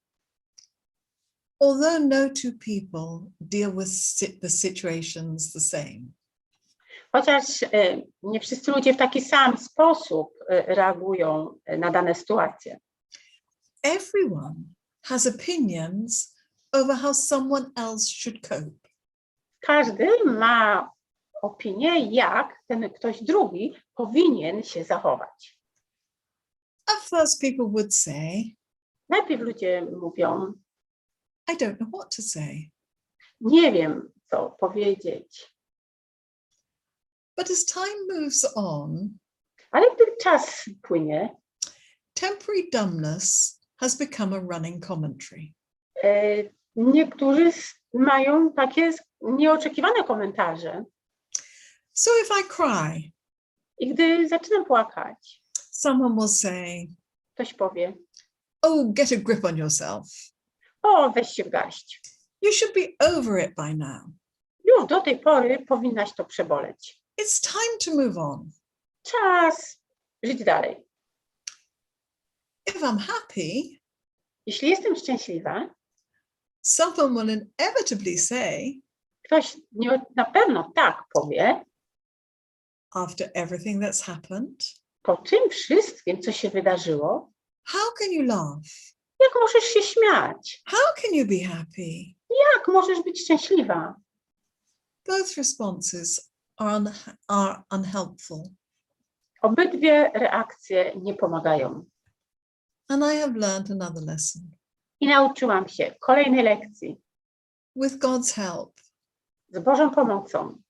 Although no two people deal with the situations the same, Chociaż nie wszyscy ludzie w taki sam sposób reagują na dane sytuacje. everyone has opinions over how someone else should cope. Każdy ma opinię, jak ten ktoś drugi powinien się zachować. At first, people would say, Najpierw ludzie mówią, I don't know what to say. nie wiem, co powiedzieć. But as time moves on, Ale gdy czas płynie, temporary dumbness has become a running commentary. niektórzy mają takie nieoczekiwane komentarze. So if I cry, I gdy zaczynam płakać, someone will say, ktoś powie, oh, get a grip on yourself. o, weź się w garść. You should be over it by now. Już do tej pory powinnaś to przeboleć. It's time to move on. Czas żyć dalej. If I'm happy, Jeśli jestem szczęśliwa, someone will inevitably say, ktoś na pewno tak powie, after everything that's happened, po tym wszystkim, co się wydarzyło, how can you laugh? jak możesz się śmiać? How can you be happy? Jak możesz być szczęśliwa? Both responses are unhelpful. Obydwie reakcje nie pomagają. And I have learned another lesson. I nauczyłam się kolejnej lekcji With God's help, z Bożą pomocą,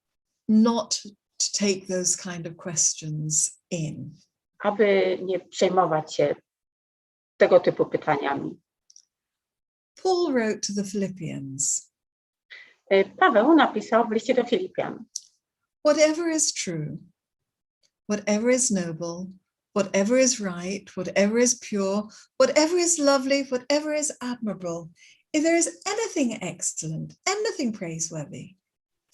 not to take those kind of questions in. aby nie przejmować się tego typu pytaniami. Paul wrote to the Philippians, Paweł napisał w liście do Filipian: whatever is true, whatever is noble, whatever is right, whatever is pure, whatever is lovely, whatever is admirable, if there is anything excellent, anything praiseworthy,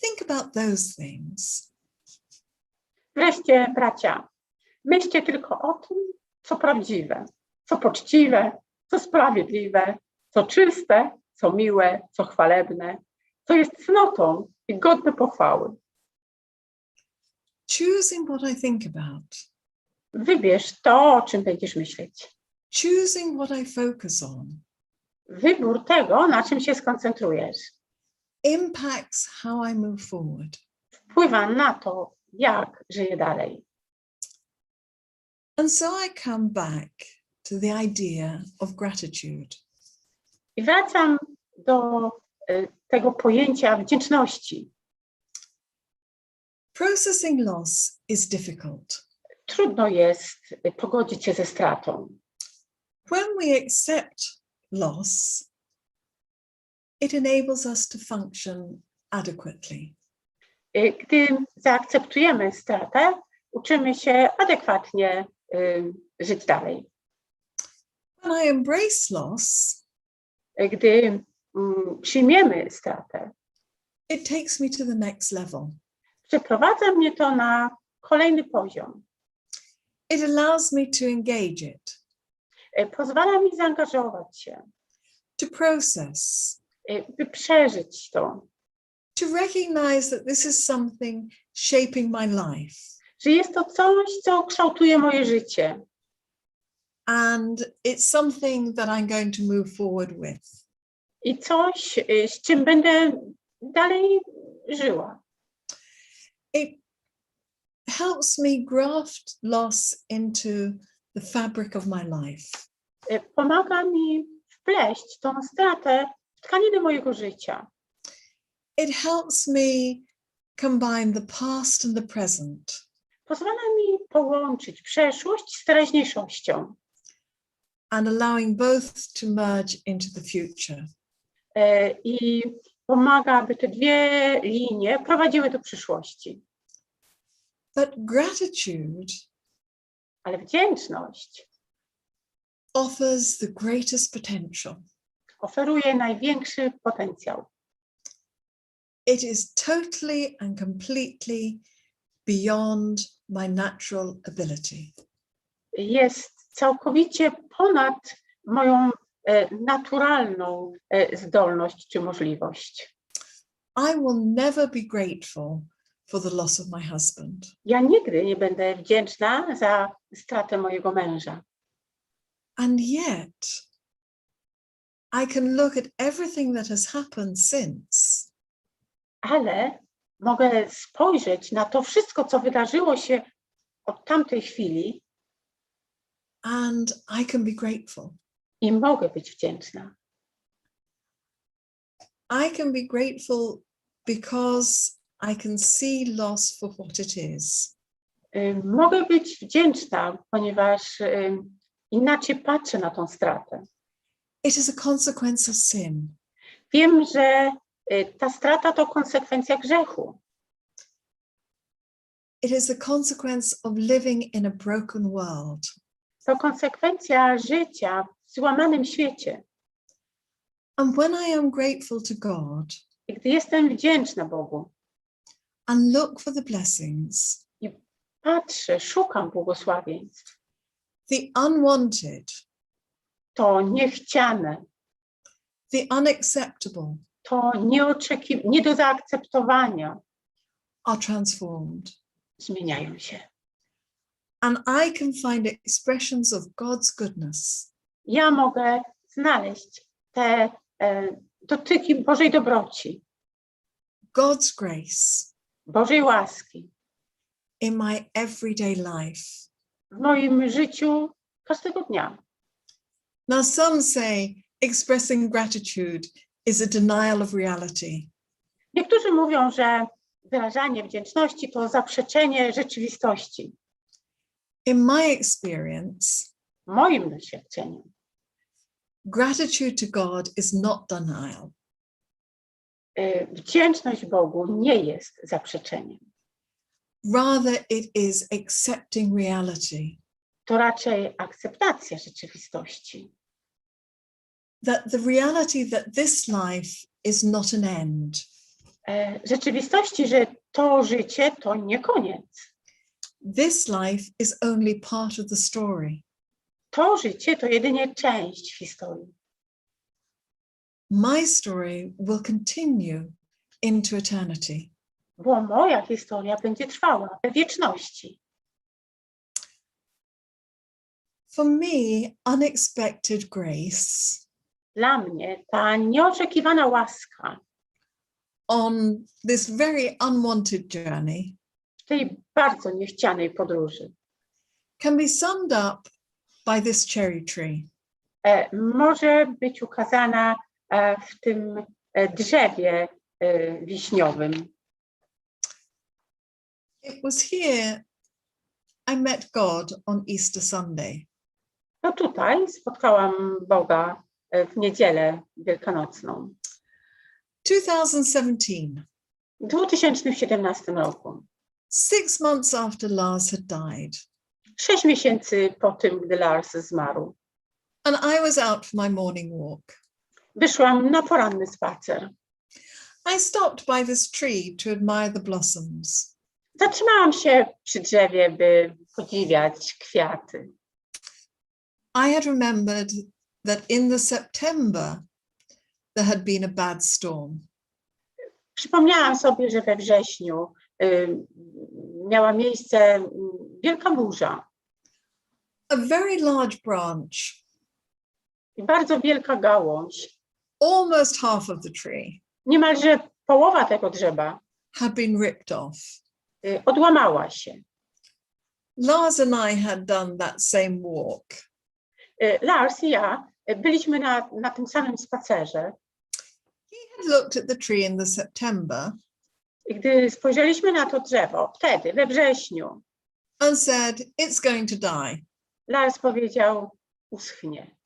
think about those things. Wreszcie, bracia, myślcie tylko o tym, co prawdziwe, co poczciwe, co sprawiedliwe, co czyste, co miłe, co chwalebne, co jest cnotą i godne pochwały. Choosing what I think about, Wybierz to, o czym będziesz myśleć. choosing what I focus on, Wybór tego, na czym się skoncentrujesz, impacts how I move forward. wpływa na to, jak żyję dalej. And so I come back to the idea of gratitude. I wracam do tego pojęcia wdzięczności. Processing loss is difficult. Trudno jest pogodzić się ze stratą. When we accept loss, it enables us to function adequately. Gdy zaakceptujemy stratę, uczymy się adekwatnie żyć dalej. When I embrace loss, Gdy przyjmiemy stratę, it takes me to the next level. przeprowadza mnie to na kolejny poziom. It allows me to engage it, Pozwala mi zaangażować się, to process, by przeżyć to, to recognize that this is something shaping my life. że jest to coś, co kształtuje moje życie And it's something that I'm going to move forward with. i coś, z czym będę dalej żyła. It helps me graft loss into the fabric of my life. Pomaga mi wpleść tą stratę w tkaniny mojego życia. It helps me combine the past and the present. Pozwala mi połączyć przeszłość z teraźniejszością And allowing both to merge into the future. i pomaga, aby te dwie linie prowadziły do przyszłości. But gratitude Ale wdzięczność offers the greatest potential. oferuje największy potencjał. It is totally and completely beyond my natural ability. Jest całkowicie ponad moją naturalną zdolność czy możliwość. I will never be grateful for the loss of my husband. Ja nigdy nie będę wdzięczna za stratę mojego męża. And yet, I can look at everything that has happened since Ale mogę spojrzeć na to wszystko, co wydarzyło się od tamtej chwili and I can be grateful. i mogę być wdzięczna. I can be grateful because I can see loss for what it is. Mogę być wdzięczna, ponieważ inaczej patrzę na tą stratę. It is a consequence of sin. Wiem, że ta strata to konsekwencja grzechu. It is a consequence of living in a broken world. To konsekwencja życia w złamanym świecie. And when I am grateful to God I gdy jestem wdzięczna Bogu and look for the blessings, i patrzę, szukam błogosławieństw, the unwanted, to niechciane, the unacceptable to nie do zaakceptowania are transformed. zmieniają się. And I can find expressions of God's goodness Ja mogę znaleźć te dotyki Bożej dobroci, God's grace Bożej łaski in my everyday life. w moim życiu każdego dnia. Now, some say expressing gratitude is a denial of reality. Niektórzy mówią, że wyrażanie wdzięczności to zaprzeczenie rzeczywistości. In my experience, W moim doświadczeniu gratitude to God is not denial. Wdzięczność Bogu nie jest zaprzeczeniem. Rather, it is accepting reality. to raczej akceptacja rzeczywistości. That the reality that this life is not an end. Rzeczywistości, że to życie to nie koniec. This life is only part of the story. To życie to jedynie część historii. My story will continue into eternity. Bo moja historia będzie trwała we wieczności. For me, unexpected grace Dla mnie ta nieoczekiwana łaska on this very unwanted journey w tej bardzo niechcianej podróży can be summed up by this cherry tree. może być ukazana w tym drzewie wiśniowym. It was here I met God on Easter Sunday. To tutaj spotkałam Boga w niedzielę wielkanocną. 2017, W 2017 roku. 6 months after Lars had died, 6 miesięcy po tym, gdy Lars zmarł. and I was out for my morning walk. Wyszłam na poranny spacer. I stopped by this tree to admire the blossoms. Zatrzymałam się przy drzewie, by podziwiać kwiaty. I had remembered that in the September there had been a bad storm. Przypomniałam sobie, że we wrześniu miała miejsce wielka burza A very large branch, i bardzo wielka gałąź, almost half of the tree, niemalże połowa tego drzewa had been ripped off. odłamała się. Lars and I had done that same walk. Lars i ja byliśmy na tym samym spacerze He had looked at the tree in the September i gdy spojrzeliśmy na to drzewo, wtedy, we wrześniu, and said, it's going to die. Lars powiedział, uschnie.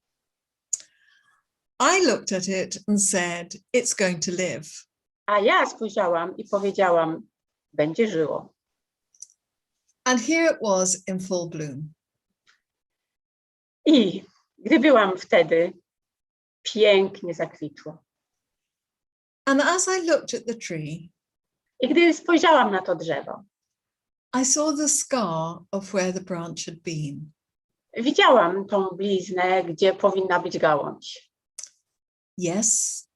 I looked at it and said, it's going to live. A ja spojrzałam i powiedziałam, będzie żyło. And here it was in full bloom. I gdy byłam wtedy, pięknie zakwitło. And as I looked at the tree, I gdy spojrzałam na to drzewo, I saw the scar of where the branch had been. widziałam tą bliznę, gdzie powinna być gałąź. Yes,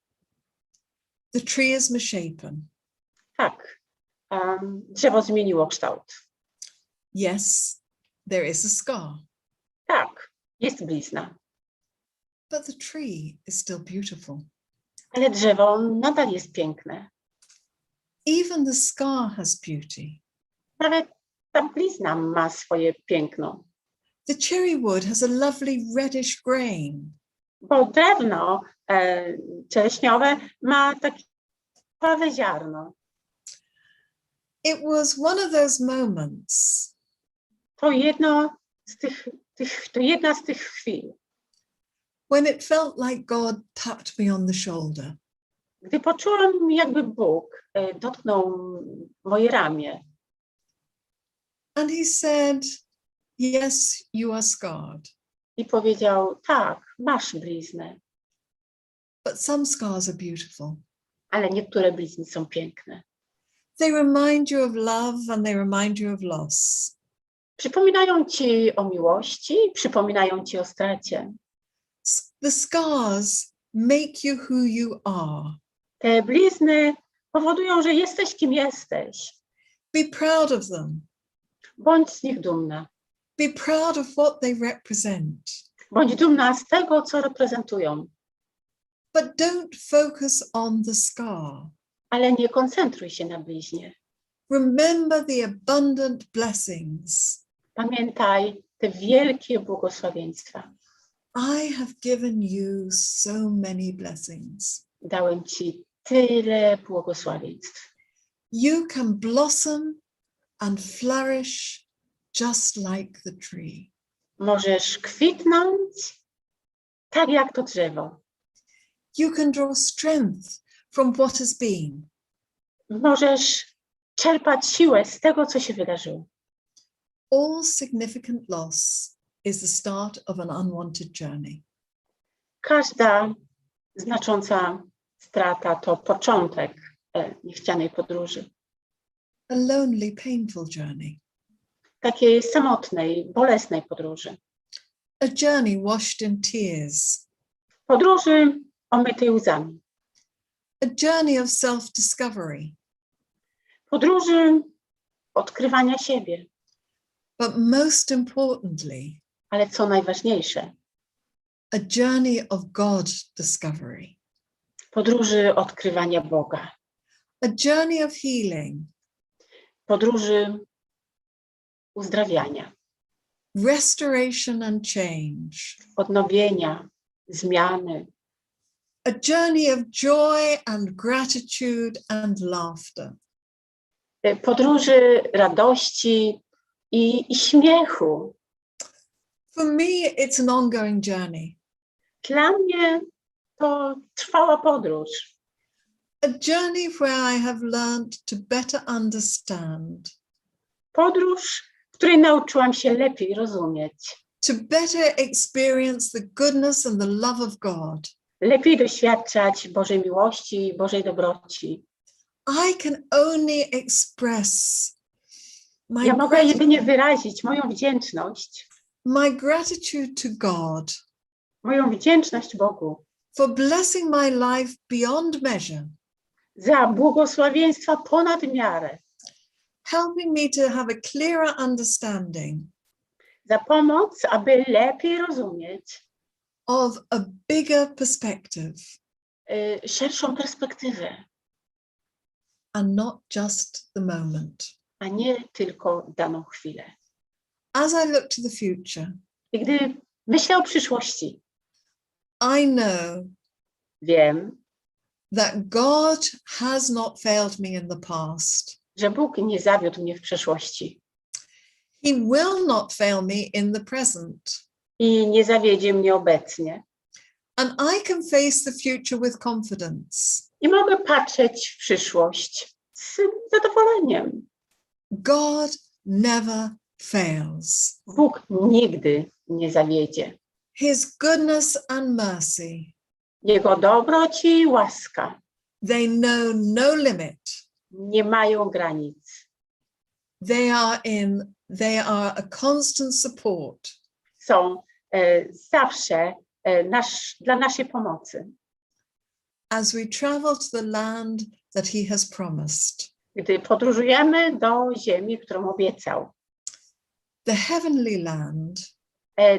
the tree is misshapen. Tak, drzewo zmieniło kształt. Yes, there is a scar, Tak, jest blizna, but the tree is still beautiful. ale drzewo nadal jest piękne. Even the scar has beauty. Nawet ta blizna ma swoje piękno, The cherry wood has a lovely reddish grain. bo drewno czereśniowe ma takie krwawe ziarno. It was one of those moments To jedna z tych chwil, when it felt like God tapped me on the shoulder gdy poczułam, jakby Bóg dotknął moje ramię and he said, yes, you are scarred, i powiedział, tak, masz bliznę, but some scars are beautiful. ale niektóre blizny są piękne. They remind you of love and they remind you of loss. Przypominają ci o miłości, przypominają ci o stracie. The scars make you who you are. Te blizny powodują, że jesteś kim jesteś. Be proud of them. Bądź z nich dumna. Be proud of what they represent. Bądź dumna z tego, co reprezentują. But don't focus on the scar. Ale nie koncentruj się na bliźnie. Remember the abundant blessings. Pamiętaj te wielkie błogosławieństwa. I have given you so many blessings. Dałem ci tyle błogosławieństw. You can blossom and flourish just like the tree. Możesz kwitnąć tak jak to drzewo. You can draw strength from what has been. Możesz czerpać siłę z tego, co się wydarzyło. All significant loss is the start of an unwanted journey. Każda znacząca strata to początek niechcianej podróży. A lonely, painful journey. Takiej samotnej, bolesnej podróży. A journey washed in tears. Podróży omytej łzami. A journey of self-discovery. Podróży odkrywania siebie. But most importantly, Ale co najważniejsze, a journey of God discovery. podróży odkrywania Boga. A journey of healing. Podróży uzdrawiania, Restoration and change. odnowienia, zmiany. A journey of joy and gratitude and laughter. Podróży radości i śmiechu. For me, it's an ongoing journey. Dla mnie to trwała podróż. A journey where I have learned to better understand, Podróż, w której nauczyłam się lepiej rozumieć, to better experience the goodness and the love of God. lepiej doświadczać Bożej miłości i Bożej dobroci. I can only express my, Ja mogę jedynie wyrazić moją wdzięczność, my gratitude to God moją wdzięczność Bogu for blessing my life beyond measure, za błogosławieństwa ponad miarę, helping me to have a clearer understanding za pomoc, aby lepiej rozumieć of a bigger perspective szerszą perspektywę, and not just the moment. a nie tylko daną chwilę. As I look to the future, I gdy myślę o przyszłości, I know wiem, that God has not failed me in the past. że Bóg nie zawiódł mnie w przeszłości He will not fail me in the present. i nie zawiedzie mnie obecnie. And I can face the future with confidence. I mogę patrzeć w przyszłość z zadowoleniem. God never fails. Bóg nigdy nie zawiedzie. His goodness and mercy, Jego dobroć i łaska they know no limit. nie mają granic. They are a constant support. Są zawsze dla naszej pomocy. As we travel to the land that he has promised. Gdy podróżujemy do ziemi, którą obiecał, The heavenly land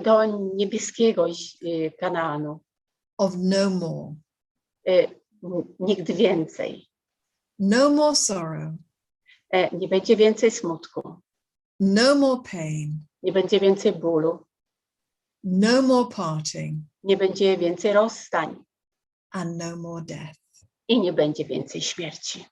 do niebieskiego Kanaanu, of no more. nigdy więcej. No more sorrow. Nie będzie więcej smutku, No more pain. nie będzie więcej bólu, No more parting. nie będzie więcej rozstań And no more death. i nie będzie więcej śmierci.